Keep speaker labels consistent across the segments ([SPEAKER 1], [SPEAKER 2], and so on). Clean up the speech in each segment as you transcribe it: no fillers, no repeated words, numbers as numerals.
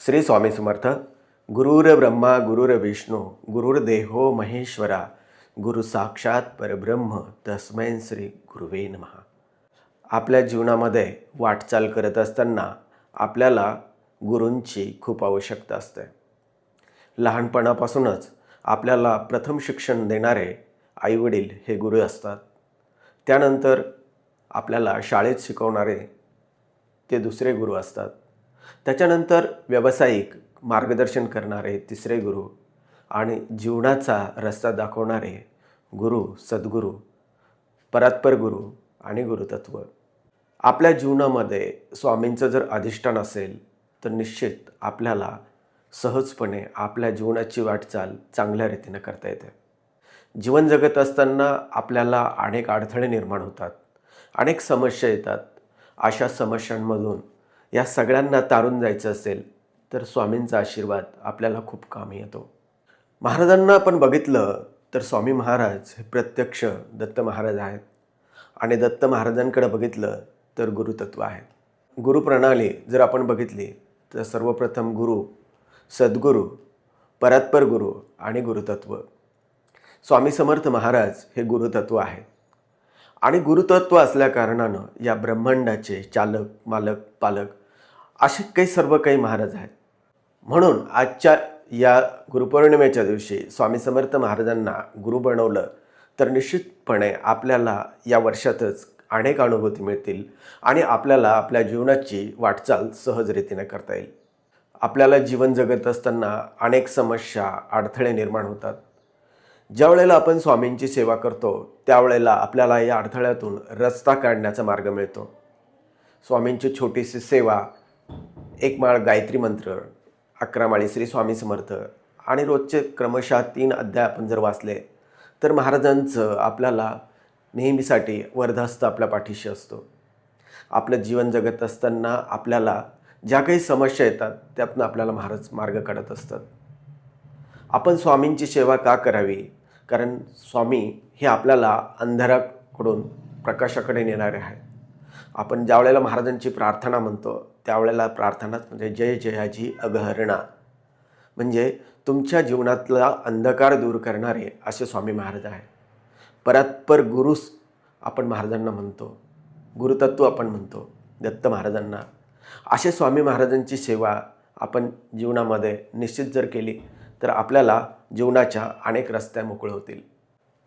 [SPEAKER 1] श्री स्वामी समर्थ. गुरुर ब्रह्मा गुरुर विष्णू गुरुर्देहो महेश्वरा गुरु साक्षात परब्रह्म तस्मै श्री गुरुवे नमः. आपल्या जीवनामध्ये वाटचाल करत असताना आपल्याला गुरूंची खूप आवश्यकता असते. लहानपणापासूनच आपल्याला प्रथम शिक्षण देणारे आईवडील हे गुरु असतात. त्यानंतर आपल्याला शाळेत शिकवणारे ते दुसरे गुरु असतात. त्याच्यानंतर व्यावसायिक मार्गदर्शन करणारे तिसरे गुरु आणि जीवनाचा रस्ता दाखवणारे गुरु, सद्गुरू, परात्पर गुरु आणि गुरुतत्व. आपल्या जीवनामध्ये स्वामींचं जर अधिष्ठान असेल तर निश्चित आपल्याला सहजपणे आपल्या जीवनाची वाटचाल चांगल्या रीतीने करता येते. जीवन जगत असताना आपल्याला अनेक अडथळे निर्माण होतात, अनेक समस्या येतात. अशा समस्यांमधून या सगळ्यांना तारून जायचं असेल तर स्वामींचा आशीर्वाद आपल्याला खूप कामी येतो. महाराजांना आपण बघितलं तर स्वामी महाराज हे प्रत्यक्ष दत्त महाराज आहेत आणि दत्त महाराजांकडे बघितलं तर गुरुतत्व आहे. गुरुप्रणाली जर आपण बघितली तर सर्वप्रथम गुरु, सद्गुरू, परात्पर गुरु आणि गुरुतत्व. स्वामी समर्थ महाराज हे गुरुतत्व आहेत आणि गुरुतत्व असल्या कारणानं या ब्रह्मांडाचे चालक, मालक, पालक असे सर्व काही महाराज आहेत. म्हणून आजच्या या गुरुपौर्णिमेच्या दिवशी स्वामी समर्थ महाराजांना गुरु बनवलं तर निश्चितपणे आपल्याला या वर्षातच अनेक अनुभूती मिळतील आणि आपल्याला आपल्या जीवनाची वाटचाल सहज रीतीने करता येईल. आपल्याला जीवन जगत असताना अनेक समस्या, अडथळे निर्माण होतात. ज्या वेळेला आपण स्वामींची सेवा करतो त्यावेळेला आपल्याला या अडथळ्यातून रस्ता काढण्याचा मार्ग मिळतो. स्वामींची छोटीशी सेवा, एक माळ गायत्री मंत्र, 11 माळी श्री स्वामी समर्थ आणि रोजचे क्रमशः 3 अध्याय आपण जर वाचले तर महाराजांचं आपल्याला नेहमीसाठी वरदहस्त आपल्या पाठीशी असतो. आपलं जीवन जगत असताना आपल्याला ज्या काही समस्या येतात त्यातून आपल्याला महाराज मार्ग काढत असतात. आपण स्वामींची सेवा का करावी? कारण स्वामी हे आपल्याला अंधाराकडून प्रकाशाकडे नेणारे आहेत. आपण ज्या वेळेला महाराजांची प्रार्थना म्हणतो त्यावेळेला प्रार्थनाच म्हणजे जय जयाजी अगहरणा, म्हणजे तुमच्या जीवनातला अंधकार दूर करणारे असे स्वामी महाराज आहे. परात्पर गुरुस आपण महाराजांना म्हणतो, गुरुतत्व आपण म्हणतो दत्त महाराजांना. असे स्वामी महाराजांची सेवा आपण जीवनामध्ये निश्चित जर केली तर आपल्याला जीवनाच्या अनेक रस्त्या मोकळे होतील.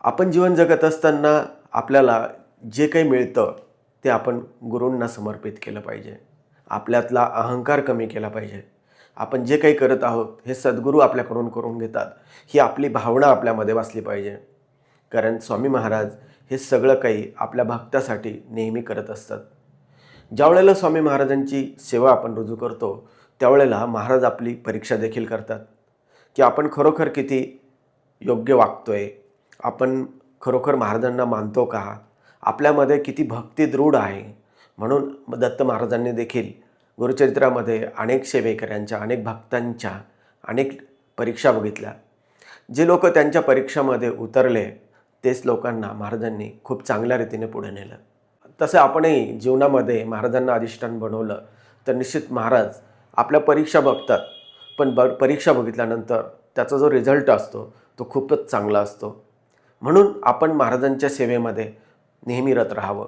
[SPEAKER 1] आपण जीवन जगत असताना आपल्याला जे काही मिळतं ते आपण गुरूंना समर्पित केलं पाहिजे. आपल्यातला अहंकार कमी केला पाहिजे. आपण जे काही करत आहोत हे सद्गुरू आपल्याकडून करून घेतात ही आपली भावना आपल्यामध्ये वाचली पाहिजे. कारण स्वामी महाराज हे सगळं काही आपल्या भक्तासाठी नेहमी करत असतात. ज्या वेळेला स्वामी महाराजांची सेवा आपण रुजू करतो त्यावेळेला महाराज आपली परीक्षा देखील करतात की आपण खरोखर किती योग्य वागतोय, आपण खरोखर महाराजांना मानतो का, आपल्यामध्ये किती भक्ती दृढ आहे. म्हणून दत्त महाराजांनी देखील गुरुचरित्रामध्ये अनेक सेवेकऱ्यांच्या, अनेक भक्तांच्या अनेक परीक्षा बघितल्या. जे लोक त्यांच्या परीक्षामध्ये उतरले तेच लोकांना महाराजांनी खूप चांगल्या रीतीने पुढे नेलं. तसं आपणही जीवनामध्ये महाराजांना अधिष्ठान बनवलं तर निश्चित महाराज आपल्या परीक्षा बघतात, पण परीक्षा बघितल्यानंतर त्याचा जो रिझल्ट असतो तो खूपच चांगला असतो. म्हणून आपण महाराजांच्या सेवेमध्ये नेहमी रत राहावं.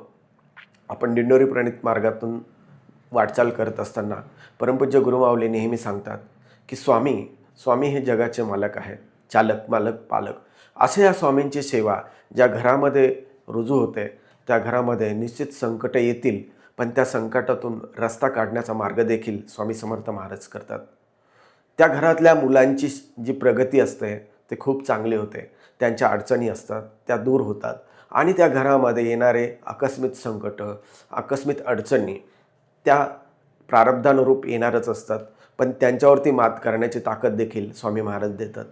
[SPEAKER 1] आपण दिंडोरी प्रणित मार्गातून वाटचाल करत असताना परमपूज्य गुरुमाऊली नेहमी सांगतात की स्वामी हे जगाचे मालक आहेत, चालक, मालक, पालक. असे या स्वामींची सेवा ज्या घरामध्ये रुजू होते त्या घरामध्ये निश्चित संकट येतील, पण त्या संकटातून रस्ता काढण्याचा मार्ग देखील स्वामी समर्थ महाराज करतात. त्या घरातल्या मुलांची जी प्रगती असते ते खूप चांगली होते. त्यांच्या अडचणी असतात त्या दूर होतात आणि त्या घरामध्ये येणारे आकस्मिक संकट, आकस्मिक अडचणी त्या प्रारब्धानुरूप येणारच असतात, पण त्यांच्यावरती मात करण्याची ताकद देखील स्वामी महाराज देतात.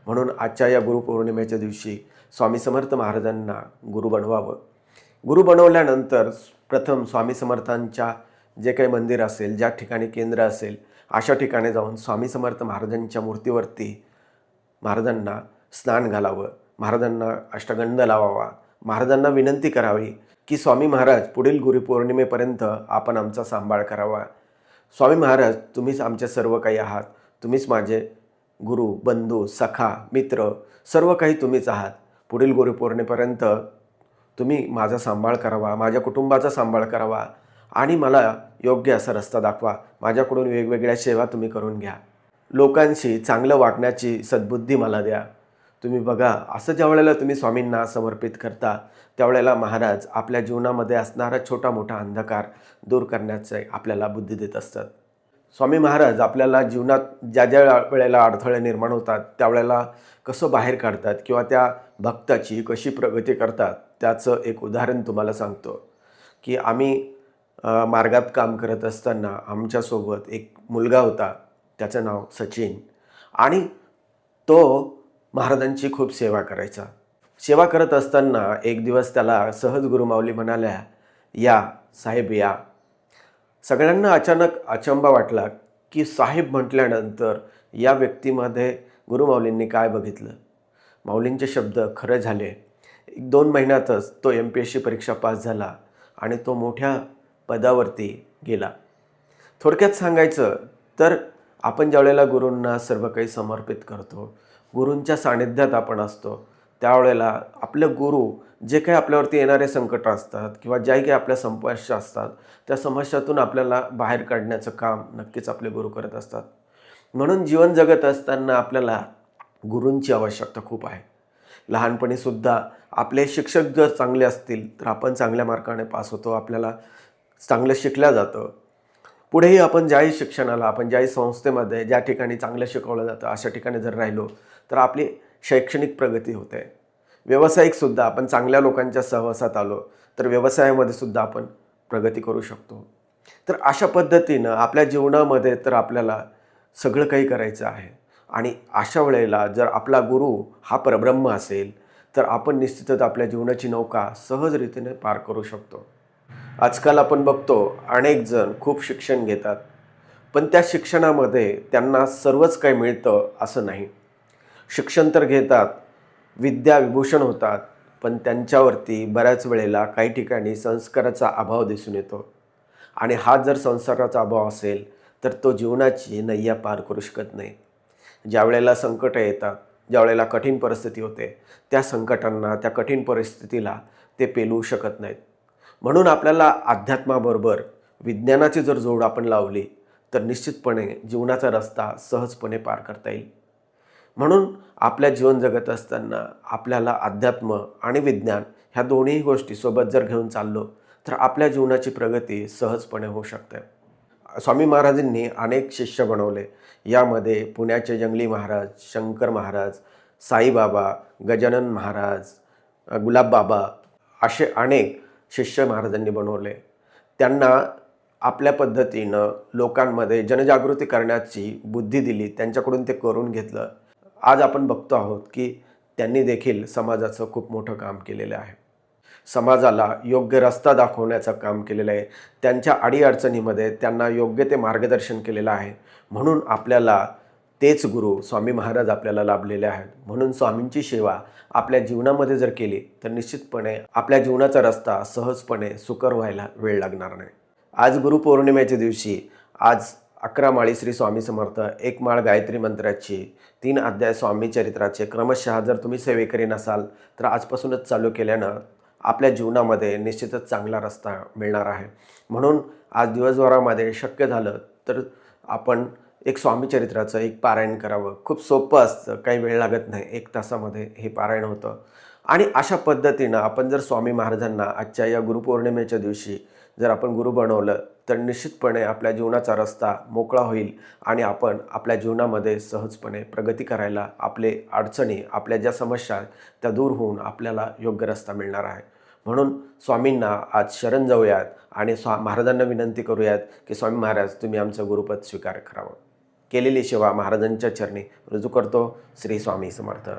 [SPEAKER 1] म्हणून आजच्या या गुरुपौर्णिमेच्या दिवशी स्वामी समर्थ महाराजांना गुरु बनवावं. गुरु बनवल्यानंतर प्रथम स्वामी समर्थांच्या जे काही मंदिर असेल, ज्या ठिकाणी केंद्र असेल अशा ठिकाणी जाऊन स्वामी समर्थ महाराजांच्या मूर्तीवरती महाराजांना स्नान घालावं, महाराजांना अष्टगंध लावावा, महाराजांना विनंती करावी की स्वामी महाराज पुढील गुरुपौर्णिमेपर्यंत आपण आमचा सांभाळ करावा. स्वामी महाराज, तुम्हीच आमचे सर्व काही आहात. तुम्हीच माझे गुरु, बंधू, सखा, मित्र, सर्व काही तुम्हीच आहात. पुढील गुरुपौर्णिमेपर्यंत तुम्ही माझा सांभाळ करावा, माझ्या कुटुंबाचा सांभाळ करावा आणि मला योग्य असा रस्ता दाखवा. माझ्याकडून वेगवेगळ्या सेवा तुम्ही करून घ्या. लोकांशी चांगलं वागण्याची सद्बुद्धी मला द्या. तुम्ही बघा, असं ज्या वेळेला तुम्ही स्वामींना समर्पित करता, त्यावेळेला महाराज आपल्या जीवनामध्ये असणारा छोटा मोठा अंधकार दूर करण्याचे आपल्याला बुद्धी देत असतात. स्वामी महाराज आपल्याला जीवनात ज्या ज्या वेळेला अडथळे निर्माण होतात त्यावेळेला कसं बाहेर काढतात किंवा त्या भक्ताची कशी प्रगती करतात, त्याचं एक उदाहरण तुम्हाला सांगतो. की आम्ही मार्गात काम करत असताना आमच्यासोबत एक मुलगा होता, त्याचं नाव सचिन. आणि तो महाराजांची खूप सेवा करायचा. सेवा करत असताना एक दिवस त्याला सहज गुरुमाऊली म्हणाल्या, या साहेब या. सगळ्यांना अचानक अचंबा वाटला की साहेब म्हटल्यानंतर या व्यक्तीमध्ये गुरुमाऊलींनी काय बघितलं. माऊलींचे शब्द खरे झाले. 1-2 महिन्यातच तो MPSC परीक्षा पास झाला आणि तो मोठ्या पदावरती गेला. थोडक्यात सांगायचं तर आपण ज्यावेळेला गुरूंना सर्व काही समर्पित करतो, गुरूंच्या सानिध्यात आपण असतो, त्यावेळेला आपले गुरु जे काही आपल्यावरती येणारे संकट असतात किंवा ज्या काही आपल्या समस्या असतात, त्या समस्यातून आपल्याला बाहेर काढण्याचं काम नक्कीच आपले गुरु करत असतात. म्हणून जीवन जगत असताना आपल्याला गुरूंची आवश्यकता खूप आहे. लहानपणीसुद्धा आपले शिक्षक जर चांगले असतील तर आपण चांगल्या मार्काने पास होतो, आपल्याला चांगलं शिकलं जातं. पुढेही आपण ज्याही शिक्षणाला, आपण ज्याही संस्थेमध्ये ज्या ठिकाणी चांगलं शिकवलं जातं अशा ठिकाणी जर राहिलो तर आपली शैक्षणिक प्रगती होते. व्यावसायिकसुद्धा आपण चांगल्या लोकांच्या सहवासात आलो तर व्यवसायामध्ये सुद्धा आपण प्रगती करू शकतो. तर अशा पद्धतीनं आपल्या जीवनामध्ये तर आपल्याला सगळं काही करायचं आहे. आणि अशा वेळेला जर आपला गुरु हा परब्रह्म असेल तर आपण निश्चितच आपल्या जीवनाची नौका सहजरीतीने पार करू शकतो. आजकाल आपण बघतो अनेक जण खूप शिक्षण घेतात, पण त्या शिक्षणामध्ये त्यांना सर्वच काही मिळतं असं नाही. शिक्षण तर घेतात, विद्या विभूषण होतात, पण त्यांच्यावरती बऱ्याच वेळेला काही ठिकाणी संस्काराचा अभाव दिसून येतो. आणि हा जर संस्काराचा अभाव असेल तर तो जीवनाची नय्या पार करू शकत नाही. ज्या वेळेला संकटं येतात, ज्या वेळेला कठीण परिस्थिती होते, त्या संकटांना, त्या कठीण परिस्थितीला ते पेलवू शकत नाहीत. म्हणून आपल्याला अध्यात्माबरोबर विज्ञानाची जर जोड आपण लावली तर निश्चितपणे जीवनाचा रस्ता सहजपणे पार करता येईल. म्हणून आपल्या जीवन जगत असताना आपल्याला अध्यात्म आणि विज्ञान ह्या दोन्ही गोष्टी सोबत जर घेऊन चाललो तर आपल्या जीवनाची प्रगती सहजपणे होऊ शकते. स्वामी महाराजांनी अनेक शिष्य बनवले. यामध्ये पुण्याचे जंगली महाराज, शंकर महाराज, साईबाबा, गजानन महाराज, गुलाबबाबा असे अनेक शिष्य महाराजांनी बनवले. त्यांना आपल्या पद्धतीनं लोकांमध्ये जनजागृती करण्याची बुद्धी दिली, त्यांच्याकडून ते करून घेतलं. आज आपण बघतो आहोत की त्यांनी देखील समाजाचं खूप मोठं काम केलेलं आहे. समाजाला योग्य रस्ता दाखवण्याचं काम केलेलं आहे. त्यांच्या अडीअडचणीमध्ये त्यांना योग्य ते मार्गदर्शन केलेलं आहे. म्हणून आपल्याला तेच गुरु स्वामी महाराज आपल्याला लाभलेले आहेत. म्हणून स्वामींची सेवा आपल्या जीवनामध्ये जर केली तर निश्चितपणे आपल्या जीवनाचा रस्ता सहजपणे सुकर व्हायला वेळ लागणार नाही. आज गुरुपौर्णिमेच्या दिवशी आज 11 माळी श्री स्वामी समर्थ, 1 माळ गायत्री मंत्राची, 3 अध्याय स्वामी चरित्राचे क्रमशः जर तुम्ही सेवेकरी नसाल तर आजपासूनच चालू केल्यानं आपल्या जीवनामध्ये निश्चितच चांगला रस्ता मिळणार आहे. म्हणून आज दिवसभरामध्ये शक्य झालं तर आपण एक स्वामी चरित्राचं एक पारायण करावं. खूप सोपं असतं, काही वेळ लागत नाही, 1 तासामध्ये हे पारायण होतं. आणि अशा पद्धतीनं आपण जर स्वामी महाराजांना आजच्या या गुरुपौर्णिमेच्या दिवशी जर आपण गुरु बनवलं तर निश्चितपणे आपल्या जीवनाचा रस्ता मोकळा होईल आणि आपण आपल्या जीवनामध्ये सहजपणे प्रगती करायला, आपले अडचणी, आपल्या ज्या समस्या आहेत त्या दूर होऊन आपल्याला योग्य रस्ता मिळणार आहे. म्हणून स्वामींना आज शरण जाऊयात आणि महाराजांना विनंती करूयात की स्वामी महाराज तुम्ही आमचं गुरुपद स्वीकार करावं. केलेली सेवा महाराजांच्या चरणी रुजू करतो. श्री स्वामी समर्थ.